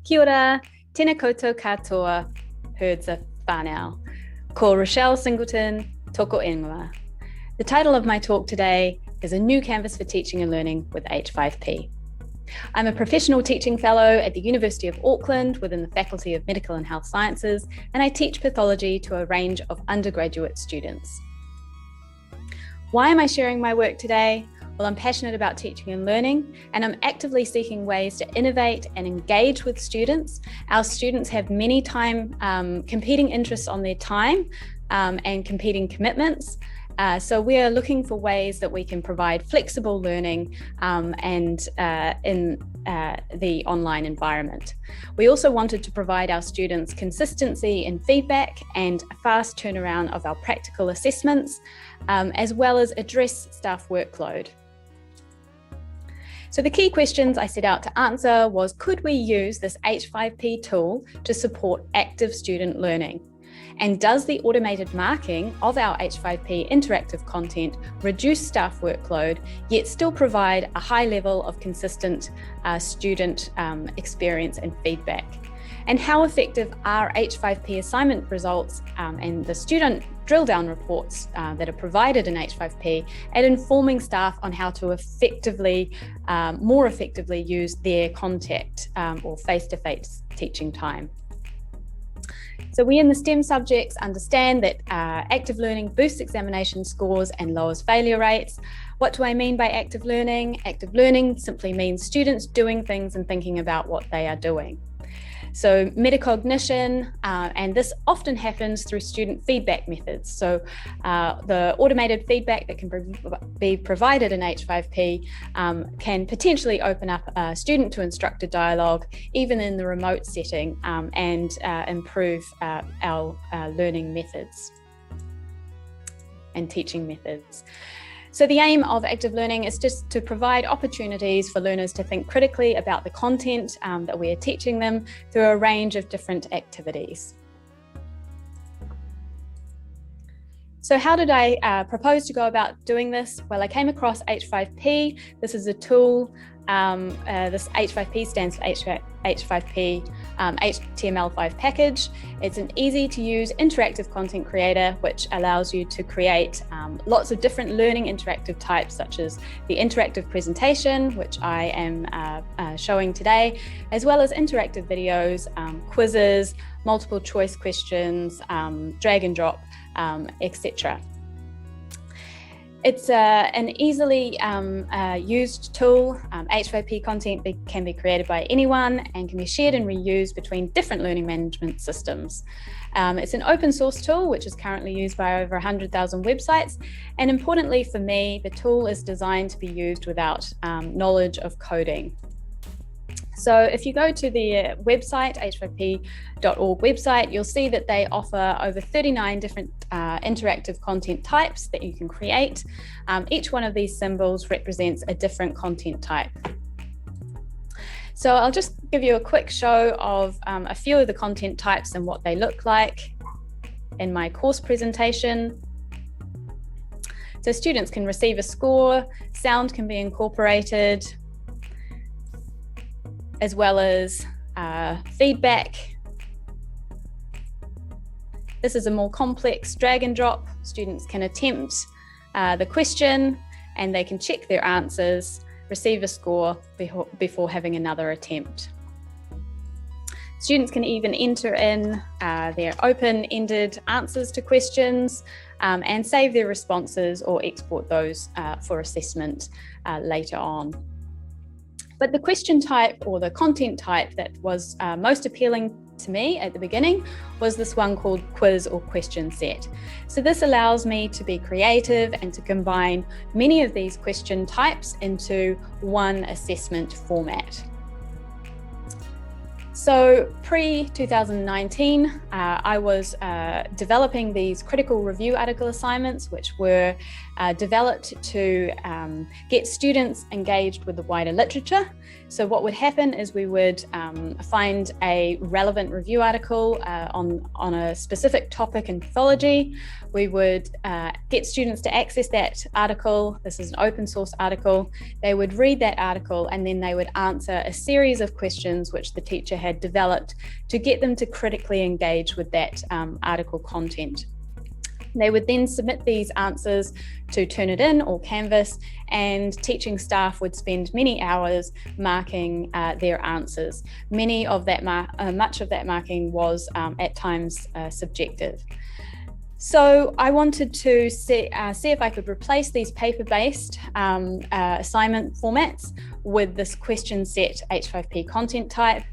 Kia ora, tēnā koutou katoa, HERDSA whānau. Ko Rachelle Singleton, toko ingoa. The title of my talk today is A New Canvas for Teaching and Learning with H5P. I'm a professional teaching fellow at the University of Auckland within the Faculty of Medical and Health Sciences, and I teach pathology to a range of undergraduate students. Why am I sharing my work today? Well, I'm passionate about teaching and learning, and I'm actively seeking ways to innovate and engage with students. Our students have many competing interests on their time and competing commitments. So we are looking for ways that we can provide flexible learning in the online environment. We also wanted to provide our students consistency in feedback and a fast turnaround of our practical assessments, as well as address staff workload. So the key questions I set out to answer was, could we use this H5P tool to support active student learning? And does the automated marking of our H5P interactive content reduce staff workload, yet still provide a high level of consistent student experience and feedback? And how effective are H5P assignment results and the student drill down reports that are provided in H5P at informing staff on how to more effectively use their contact or face-to-face teaching time? So we in the STEM subjects understand that active learning boosts examination scores and lowers failure rates. What do I mean by active learning? Active learning simply means students doing things and thinking about what they are doing. So metacognition, and this often happens through student feedback methods. So the automated feedback that can be provided in H5P can potentially open up a student to instructor dialogue, even in the remote setting, and improve our learning methods and teaching methods. So the aim of active learning is just to provide opportunities for learners to think critically about the content that we are teaching them through a range of different activities. So how did I propose to go about doing this? Well, I came across H5P. This is a tool. This H5P stands for H5P HTML5 package. It's an easy to use interactive content creator, which allows you to create lots of different learning interactive types, such as the interactive presentation, which I am showing today, as well as interactive videos, quizzes, multiple choice questions, drag and drop, etc. It's an easily used tool. H5P content can be created by anyone and can be shared and reused between different learning management systems. It's an open source tool, which is currently used by over 100,000 websites. And importantly for me, the tool is designed to be used without knowledge of coding. So if you go to the website, h5p.org website, you'll see that they offer over 39 different interactive content types that you can create. Each one of these symbols represents a different content type. So I'll just give you a quick show of a few of the content types and what they look like in my course presentation. So students can receive a score, sound can be incorporated, as well as feedback. This is a more complex drag and drop. Students can attempt the question and they can check their answers, receive a score before having another attempt. Students can even enter in their open-ended answers to questions and save their responses or export those for assessment later on. But the question type or the content type that was most appealing to me at the beginning was this one called quiz or question set. So this allows me to be creative and to combine many of these question types into one assessment format. So pre-2019, I was developing these critical review article assignments, which were developed to get students engaged with the wider literature. So what would happen is we would find a relevant review article on a specific topic in pathology. We would get students to access that article. This is an open source article. They would read that article and then they would answer a series of questions which the teacher had had developed to get them to critically engage with that article content. They would then submit these answers to Turnitin or Canvas, and teaching staff would spend many hours marking their answers. Much of that marking was at times subjective. So I wanted to see if I could replace these paper-based assignment formats with this question set H5P content type.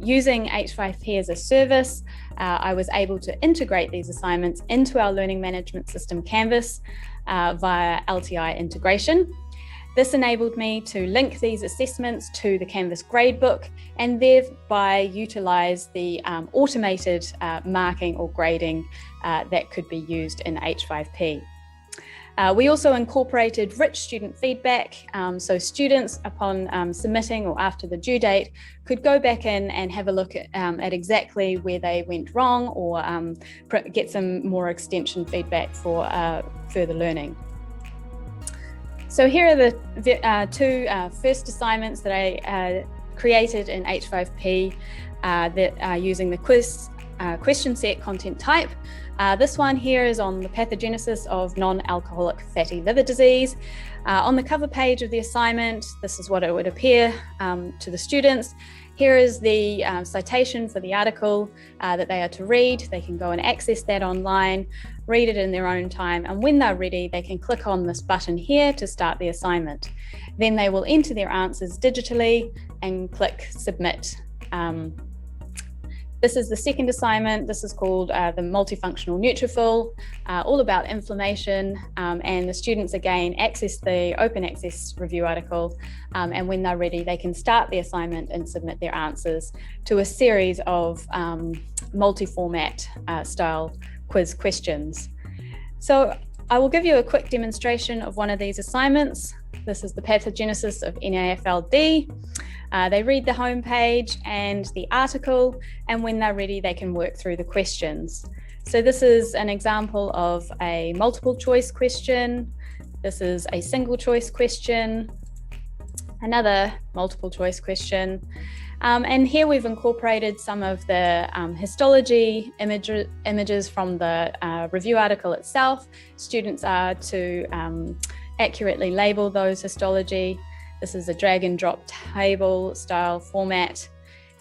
Using H5P as a service, I was able to integrate these assignments into our learning management system Canvas via LTI integration. This enabled me to link these assessments to the Canvas gradebook and thereby utilise the automated marking or grading that could be used in H5P. We also incorporated rich student feedback, so students upon submitting or after the due date could go back in and have a look at exactly where they went wrong, or get some more extension feedback for further learning. So here are the two first assignments that I created in H5P that are using the question set content type. This one here is on the pathogenesis of non-alcoholic fatty liver disease. On the cover page of the assignment, this is what it would appear to the students. Here is the citation for the article that they are to read. They can go and access that online, read it in their own time, and when they're ready, they can click on this button here to start the assignment. Then they will enter their answers digitally and click submit. This is the second assignment. This is called the multifunctional neutrophil, all about inflammation, and the students again access the open access review article, and when they're ready they can start the assignment and submit their answers to a series of multi-format style quiz questions. So I will give you a quick demonstration of one of these assignments. This is the pathogenesis of NAFLD. They read the homepage and the article, and when they're ready, they can work through the questions. So this is an example of a multiple choice question. This is a single choice question, another multiple choice question. And here we've incorporated some of the histology images from the review article itself. Students are to accurately label those histology. This is a drag and drop table style format,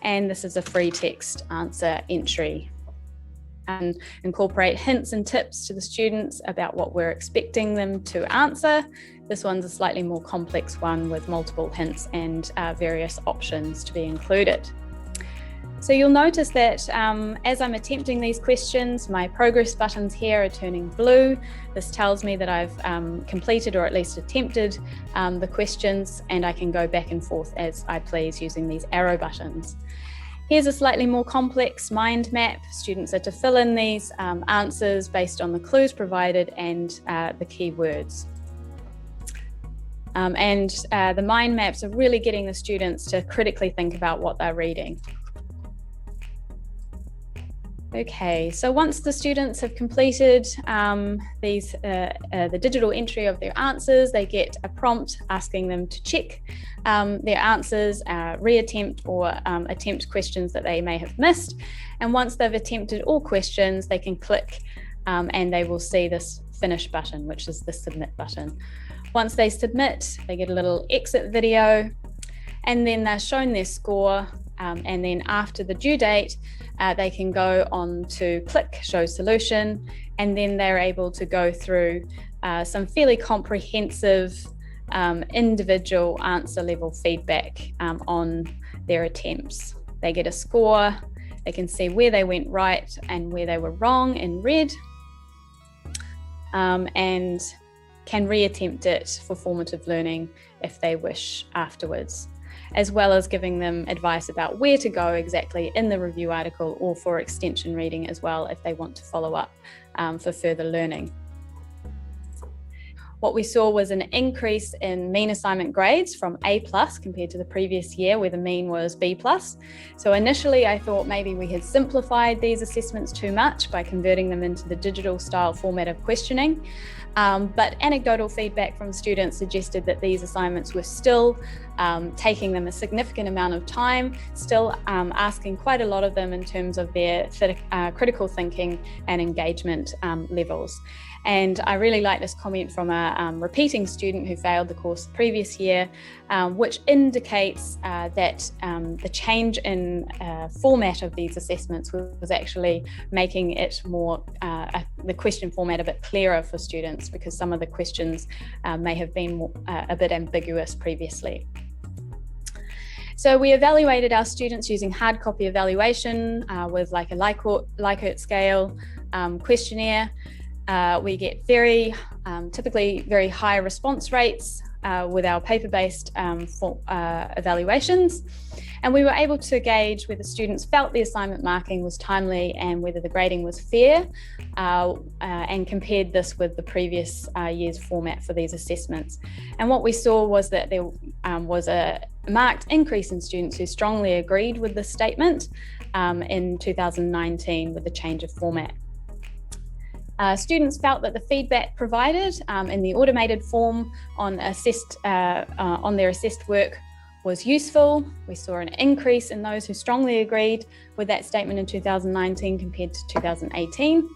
and this is a free text answer entry. And incorporate hints and tips to the students about what we're expecting them to answer. This one's a slightly more complex one with multiple hints and various options to be included. So you'll notice that as I'm attempting these questions, my progress buttons here are turning blue. This tells me that I've completed or at least attempted the questions, and I can go back and forth as I please using these arrow buttons. Here's a slightly more complex mind map. Students are to fill in these answers based on the clues provided and the keywords. The mind maps are really getting the students to critically think about what they're reading. Okay, so once the students have completed the digital entry of their answers, they get a prompt asking them to check their answers, reattempt or attempt questions that they may have missed. And once they've attempted all questions, they can click and they will see this finish button, which is the submit button. Once they submit, they get a little exit video, and then they're shown their score. And then after the due date, they can go on to click show solution, and then they're able to go through some fairly comprehensive individual answer level feedback on their attempts. They get a score, they can see where they went right and where they were wrong in red, and can reattempt it for formative learning if they wish afterwards, as well as giving them advice about where to go exactly in the review article or for extension reading as well if they want to follow up for further learning. What we saw was an increase in mean assignment grades from A+ compared to the previous year, where the mean was B+. So initially I thought maybe we had simplified these assessments too much by converting them into the digital style format of questioning. But anecdotal feedback from students suggested that these assignments were still taking them a significant amount of time, still asking quite a lot of them in terms of their critical thinking and engagement levels. And I really like this comment from a repeating student who failed the course the previous year, which indicates that the change in format of these assessments was actually making it more, the question format a bit clearer for students, because some of the questions may have been a bit ambiguous previously. So we evaluated our students using hard copy evaluation with like a Likert scale questionnaire. We get typically very high response rates with our paper-based evaluations. And we were able to gauge whether students felt the assignment marking was timely and whether the grading was fair, and compared this with the previous year's format for these assessments. And what we saw was that there was a marked increase in students who strongly agreed with this statement in 2019 with the change of format. Students felt that the feedback provided in the automated form on their assessed work was useful. We saw an increase in those who strongly agreed with that statement in 2019 compared to 2018.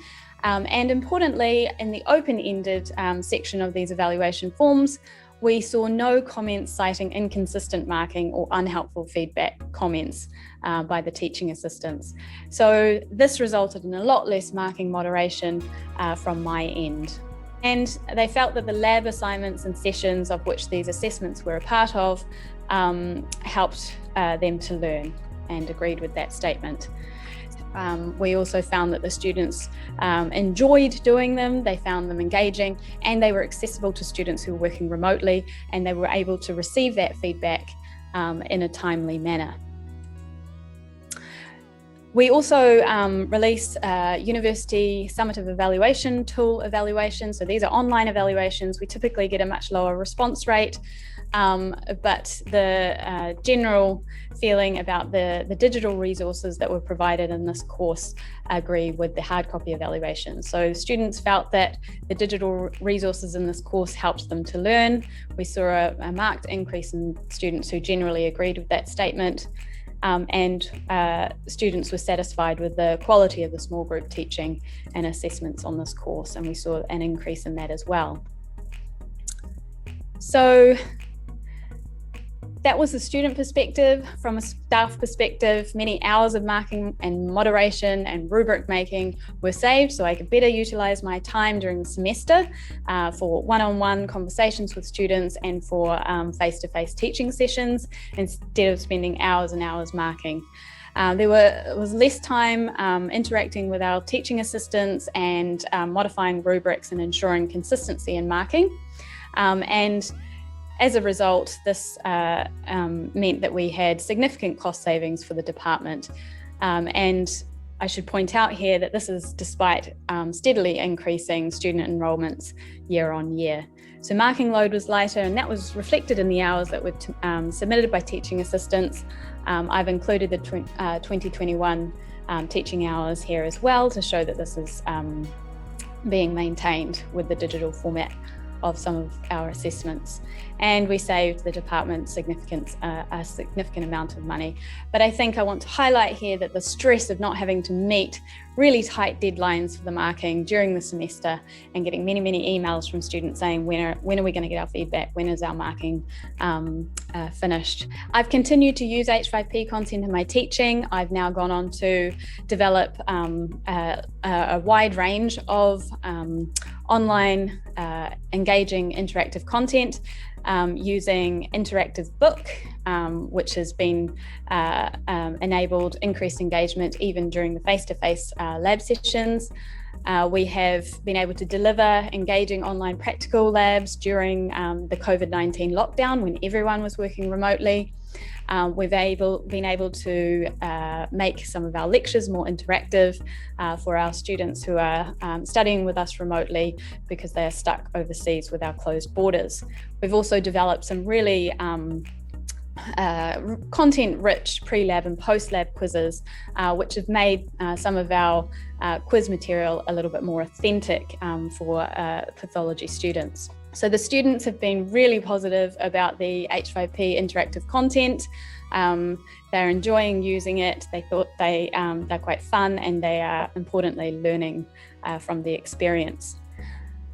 And importantly, in the open-ended section of these evaluation forms, we saw no comments citing inconsistent marking or unhelpful feedback comments by the teaching assistants. So this resulted in a lot less marking moderation from my end. And they felt that the lab assignments and sessions of which these assessments were a part of helped them to learn, and agreed with that statement. We also found that the students enjoyed doing them, they found them engaging, and they were accessible to students who were working remotely, and they were able to receive that feedback in a timely manner. We also released university summative evaluation tool evaluations. So these are online evaluations. We typically get a much lower response rate, but the general feeling about the digital resources that were provided in this course agree with the hard copy evaluation. So students felt that the digital resources in this course helped them to learn. We saw a marked increase in students who generally agreed with that statement. And students were satisfied with the quality of the small group teaching and assessments on this course, and we saw an increase in that as well. So that was the student perspective. From a staff perspective, many hours of marking and moderation and rubric making were saved, so I could better utilise my time during the semester for one-on-one conversations with students and for face-to-face teaching sessions, instead of spending hours and hours marking. There was less time interacting with our teaching assistants and modifying rubrics and ensuring consistency in marking. And as a result, this meant that we had significant cost savings for the department. And I should point out here that this is despite steadily increasing student enrolments year on year. So marking load was lighter, and that was reflected in the hours that were submitted by teaching assistants. I've included the 2021 teaching hours here as well to show that this is being maintained with the digital format of some of our assessments, and we saved the department a significant amount of money. But I think I want to highlight here that the stress of not having to meet really tight deadlines for the marking during the semester and getting many emails from students saying, when are we going to get our feedback? When is our marking finished? I've continued to use H5P content in my teaching. I've now gone on to develop a wide range of online engaging interactive content using interactive book, which has been enabled increased engagement even during the face-to-face lab sessions. We have been able to deliver engaging online practical labs during the COVID-19 lockdown when everyone was working remotely. We've been able to make some of our lectures more interactive for our students who are studying with us remotely because they are stuck overseas with our closed borders. We've also developed some really content-rich pre-lab and post-lab quizzes, which have made some of our quiz material a little bit more authentic for pathology students. So the students have been really positive about the H5P interactive content. They're enjoying using it. They thought they're quite fun, and they are importantly learning from the experience.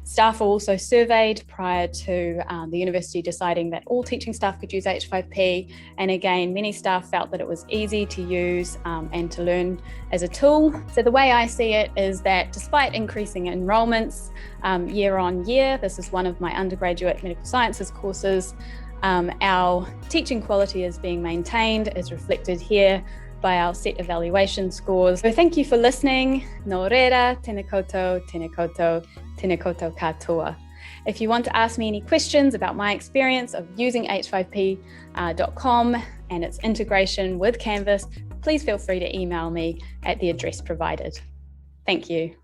Staff were also surveyed prior to the university deciding that all teaching staff could use H5P. And again, many staff felt that it was easy to use and to learn as a tool. So the way I see it is that despite increasing enrolments year on year, this is one of my undergraduate medical sciences courses, our teaching quality is being maintained, as reflected here by our set evaluation scores. So thank you for listening. Nō reira, tēnā koutou, tēnā koutou, tēnā koutou katoa. If you want to ask me any questions about my experience of using h5p.com and its integration with Canvas, please feel free to email me at the address provided. Thank you.